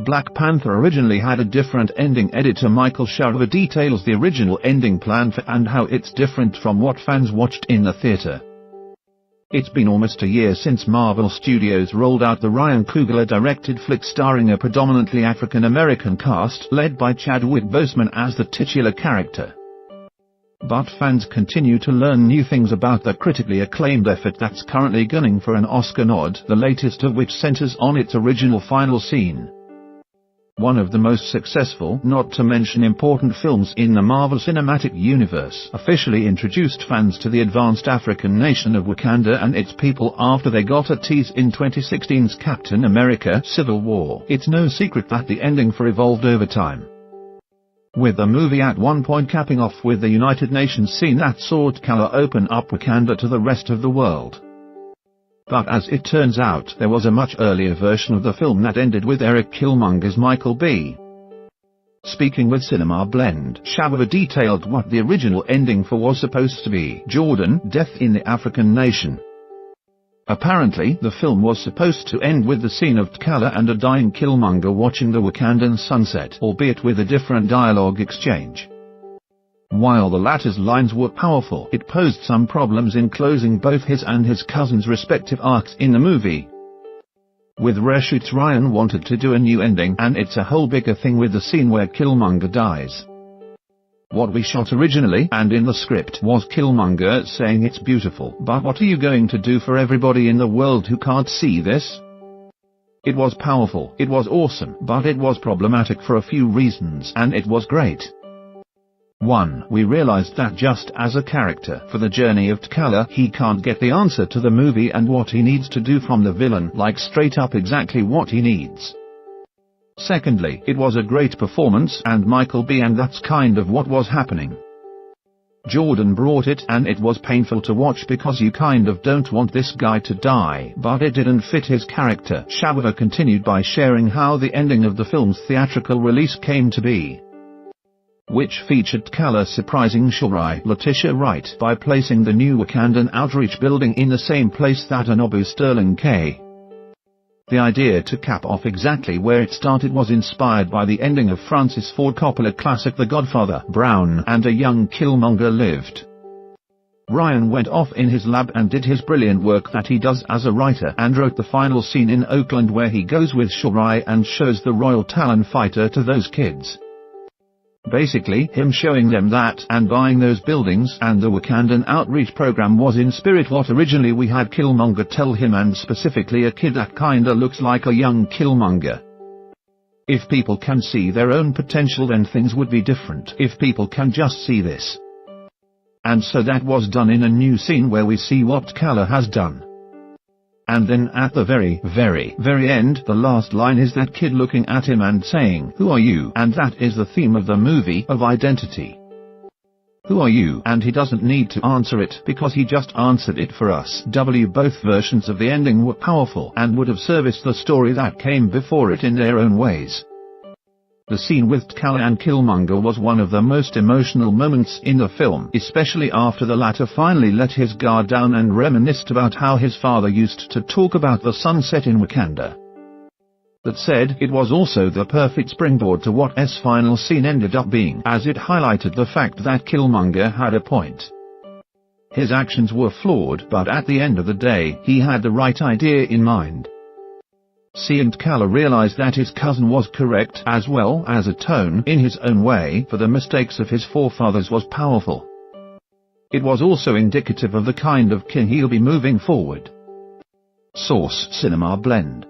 Black Panther originally had a different ending. Editor Michael Shawver details the original ending plan for and how it's different from what fans watched in the theater. It's been almost a year since Marvel Studios rolled out the Ryan Coogler-directed flick starring a predominantly African-American cast led by Chadwick Boseman as the titular character. But fans continue to learn new things about the critically acclaimed effort that's currently gunning for an Oscar nod, the latest of which centers on its original final scene. One of the most successful, not to mention important films in the Marvel Cinematic Universe, officially introduced fans to the advanced African nation of Wakanda and its people after they got a tease in 2016's Captain America: Civil War. It's no secret that the ending for evolved over time, with the movie at one point capping off with the United Nations scene that saw T'Challa open up Wakanda to the rest of the world. But as it turns out, there was a much earlier version of the film that ended with Eric Killmonger's Michael B. Speaking with Cinema Blend, Shawver detailed what the original ending for was supposed to be: Jordan, death in the African nation. Apparently, the film was supposed to end with the scene of T'Challa and a dying Killmonger watching the Wakandan sunset, albeit with a different dialogue exchange. While the latter's lines were powerful, it posed some problems in closing both his and his cousin's respective arcs in the movie. With reshoots, Ryan wanted to do a new ending, and it's a whole bigger thing with the scene where Killmonger dies. What we shot originally and in the script was Killmonger saying it's beautiful, but what are you going to do for everybody in the world who can't see this? It was powerful, it was awesome, but it was problematic for a few reasons, and it was great. 1. We realized that just as a character for the journey of T'Challa, he can't get the answer to the movie and what he needs to do from the villain, like straight up exactly what he needs. Secondly, it was a great performance and Michael B, and that's kind of what was happening. Jordan brought it, and it was painful to watch because you kind of don't want this guy to die, but it didn't fit his character. Shawver continued by sharing how the ending of the film's theatrical release came to be, which featured T'Challa surprising Shuri Letitia Wright by placing the new Wakandan Outreach building in the same place that Anobu Sterling K. The idea to cap off exactly where it started was inspired by the ending of Francis Ford Coppola classic The Godfather. Brown and a young Killmonger lived. Ryan went off in his lab and did his brilliant work that he does as a writer and wrote the final scene in Oakland where he goes with Shuri and shows the Royal Talon fighter to those kids. Basically, him showing them that and buying those buildings and the Wakandan Outreach program was in spirit what originally we had Killmonger tell him, and specifically a kid that kinda looks like a young Killmonger. If people can see their own potential, then things would be different. If people can just see this. And so that was done in a new scene where we see what T'Challa has done. And then at the very end, the last line is that kid looking at him and saying, "Who are you?" And that is the theme of the movie, of identity. Who are you? And he doesn't need to answer it because he just answered it for us. Both versions of the ending were powerful and would have serviced the story that came before it in their own ways. The scene with T'Challa and Killmonger was one of the most emotional moments in the film, especially after the latter finally let his guard down and reminisced about how his father used to talk about the sunset in Wakanda. That said, it was also the perfect springboard to what S final scene ended up being, as it highlighted the fact that Killmonger had a point. His actions were flawed, but at the end of the day, he had the right idea in mind. Seeing T'Challa realize that his cousin was correct, as well as atone in his own way for the mistakes of his forefathers, was powerful. It was also indicative of the kind of king he'll be moving forward. Source: Cinema Blend.